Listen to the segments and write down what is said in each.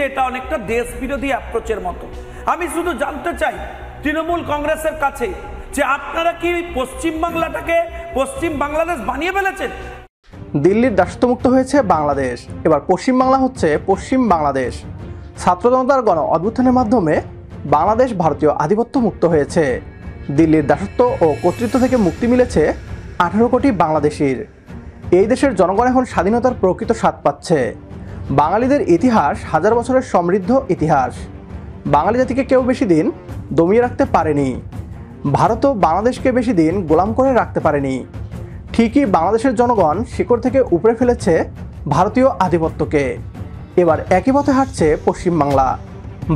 যে এটা অনেকটা দেশ বিরোধী অ্যাপ্রোচের মতো। আমি শুধু জানতে চাই তৃণমূল কংগ্রেসের কাছে যে আপনারা কি পশ্চিমবাংলাটাকে পশ্চিম বাংলাদেশ বানিয়ে ফেলেছেন? দিল্লির দাসত্বমুক্ত হয়েছে বাংলাদেশ, এবার পশ্চিমবাংলা হচ্ছে পশ্চিম বাংলাদেশ। ছাত্র জনতার গণ অভ্যুত্থানের মাধ্যমে বাংলাদেশ ভারতীয় আধিপত্য মুক্ত হয়েছে। দিল্লির দাসত্ব ও কর্তৃত্ব থেকে মুক্তি মিলেছে 18 কোটি বাংলাদেশির। এই দেশের জনগণ এখন স্বাধীনতার প্রকৃত স্বাদ পাচ্ছে। বাঙালিদের ইতিহাস হাজার বছরের সমৃদ্ধ ইতিহাস। বাঙালি জাতিকে কেউ বেশি দিন দমিয়ে রাখতে পারেনি। ভারতও বাংলাদেশকে বেশি দিন গোলাম করে রাখতে পারেনি। ঠিকই বাংলাদেশের জনগণ শিকড় থেকে উপড়ে ফেলেছে ভারতীয় আধিপত্যকে। এবার একই পথে হাঁটছে পশ্চিমবাংলা।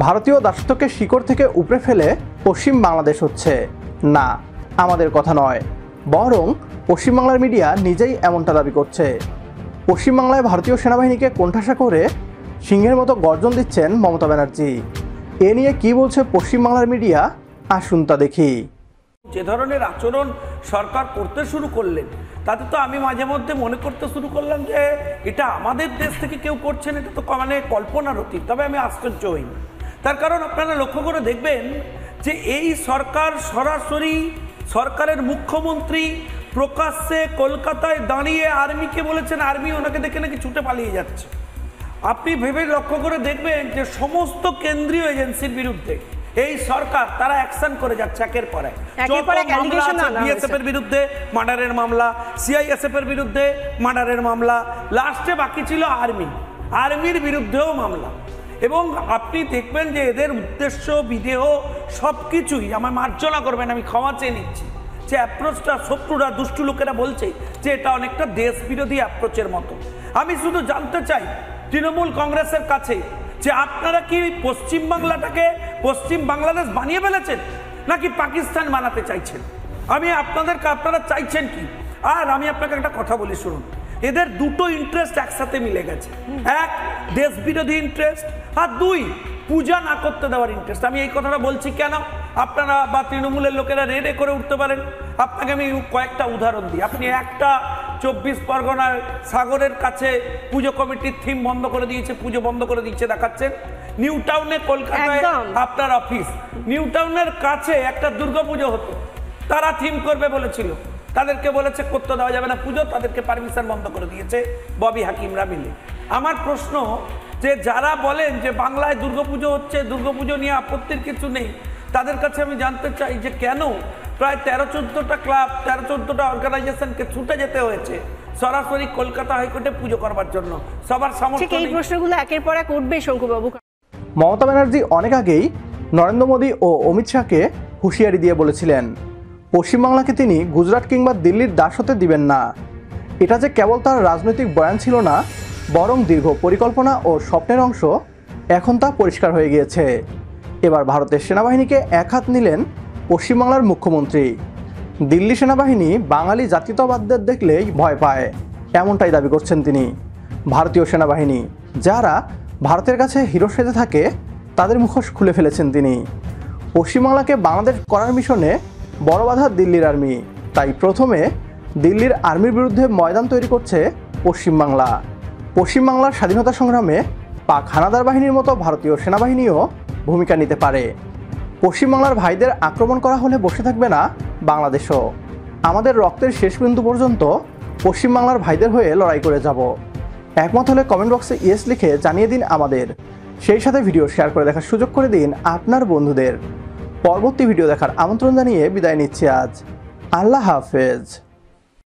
ভারতীয় দাসত্বকে শিকড় থেকে উপড়ে ফেলে পশ্চিম বাংলাদেশ হচ্ছে। না, আমাদের কথা নয়, বরং পশ্চিমবাংলার মিডিয়া নিজেই এমনটা দাবি করছে। পশ্চিমবাংলায় ভারতীয় সেনাবাহিনীকে কোণঠাসা করে সিংহের মতো গর্জন দিচ্ছেন মমতা ব্যানার্জি। এ নিয়ে কি বলছে পশ্চিমবাংলার মিডিয়া, আসুন তা দেখি। যে ধরনের আচরণ সরকার করতে শুরু করলেন তাতে তো আমি মাঝে মধ্যে মনে করতে শুরু করলাম যে এটা আমাদের দেশ থেকে কেউ করছেন, এটা তো মানে কল্পনার অতীত। তবে আমি আশ্চর্য হইনি, তার কারণ আপনারা লক্ষ্য করে দেখবেন যে এই সরকার সরাসরি সরকারের মুখ্যমন্ত্রী প্রকাশ্যে কলকাতায় দাঁড়িয়ে আর্মিকে বলেছেন, আর্মি ওনাকে দেখে নাকি ছুটে পালিয়ে যাচ্ছে। আপনি ভেবে লক্ষ্য করে দেখবেন যে সমস্ত কেন্দ্রীয় এজেন্সির বিরুদ্ধে এই সরকার তারা অ্যাকশন করে যাচ্ছে একের পর এক। বিএসএফ এর বিরুদ্ধে মার্ডারের মামলা, সিআইএসএফ এর বিরুদ্ধে মার্ডারের মামলা, লাস্টে বাকি ছিল আর্মির বিরুদ্ধেও মামলা। এবং আপনি দেখবেন যে এদের উদ্দেশ্য বিদেহ সব কিছুই, আমার মার্জনা করবেন, আমি ক্ষমা চেয়ে নিচ্ছি, যে অ্যাপ্রোচটা শত্রুরা দুষ্টু লোকেরা বলছে যে এটা অনেকটা দেশ বিরোধী অ্যাপ্রোচের মতো। আমি শুধু জানতে চাই তৃণমূল কংগ্রেসের কাছে যে আপনারা কি পশ্চিমবাংলাটাকে পশ্চিম বাংলাদেশ বানিয়ে ফেলেছেন নাকি পাকিস্তান বানাতে চাইছেন? আপনারা চাইছেন কি? আর আমি আপনাকে একটা কথা বলি, শুনুন, এদের দুটো ইন্টারেস্ট একসাথে মিলে গেছে। এক, দেশ বিরোধী ইন্টারেস্ট, আর দুই, পূজা না করতে দেওয়ার ইন্টারেস্ট। আমি এই কথাটা বলছি কেন, আপনারা বা তৃণমূলের লোকেরা রেডে করে উঠতে পারেন। আপনাকে আমি কয়েকটা উদাহরণ দিই। আপনি একটা 24 পরগনার সাগরের কাছে পুজো কমিটির থিম বন্ধ করে দিয়েছে, পুজো বন্ধ করে দিয়েছে দেখাচ্ছেন। নিউ টাউনে কলকাতায় আপনার অফিস, নিউ টাউনের কাছে একটা দুর্গাপুজো হতো, তারা থিম করবে বলেছিল, তাদেরকে বলেছে করতে দেওয়া যাবে না পুজো, তাদেরকে পারমিশন বন্ধ করে দিয়েছে ববি হাকিমরা মিলে। আমার প্রশ্ন যে যারা বলেন যে বাংলায় দুর্গাপুজো হচ্ছে, দুর্গাপুজো নিয়ে আপত্তির কিছু নেই, তাদের কাছে আমি জানতে চাই যে কেন প্রায় 13-14টা ক্লাব, 13-14টা অর্গানাইজেশনকে ছুটে যেতে হয়েছে সরাসরি কলকাতা হাইকোর্টে পুজো করবার জন্য? সবার সামর্থ্য এই প্রশ্নগুলো একের পর এক উঠবে শঙ্কুবাবু। মমতা ব্যানার্জি অনেক আগেই নরেন্দ্র মোদী ও অমিত শাহকে হুঁশিয়ারি দিয়ে বলেছিলেন পশ্চিমবাংলাকে তিনি গুজরাট কিংবা দিল্লির দাস হতে দিবেন না। এটা যে কেবল তার রাজনৈতিক বয়ান ছিল না, বরং দীর্ঘ পরিকল্পনা ও স্বপ্নের অংশ, এখন তা পরিষ্কার হয়ে গিয়েছে। এবার ভারতের সেনাবাহিনীকে এক হাত নিলেন পশ্চিমবাংলার মুখ্যমন্ত্রী। দিল্লি সেনাবাহিনী বাঙালি জাতীয়তাবাদদের দেখলেই ভয় পায়, এমনটাই দাবি করছেন তিনি। ভারতীয় সেনাবাহিনী যারা ভারতের কাছে হিরো সেজে থাকে, তাদের মুখোশ খুলে ফেলেছেন তিনি। পশ্চিমবাংলাকে বাংলাদেশ করার মিশনে বড় বাধা দিল্লির আর্মি। তাই প্রথমে দিল্লির আর্মির বিরুদ্ধে ময়দান তৈরি করছে পশ্চিমবাংলা। পশ্চিমবাংলার স্বাধীনতা সংগ্রামে পাক হানাদার বাহিনীর মতো ভারতীয় সেনাবাহিনীও ভূমিকা নিতে পারে। পশ্চিমবাংলার ভাইদের আক্রমণ করা হলে বসে থাকবে না বাংলাদেশও। আমাদের রক্তের শেষ বিন্দু পর্যন্ত পশ্চিমবাংলার ভাইদের হয়ে লড়াই করে যাব। একমত হলে কমেন্ট বক্সে ইয়েস লিখে জানিয়ে দিন আমাদের। সেই সাথে ভিডিও শেয়ার করে দেখার সুযোগ করে দিন আপনার বন্ধুদের। পরবর্তী ভিডিও দেখার আমন্ত্রণ জানিয়ে বিদায় নিচ্ছি আজ। আল্লাহ হাফেজ।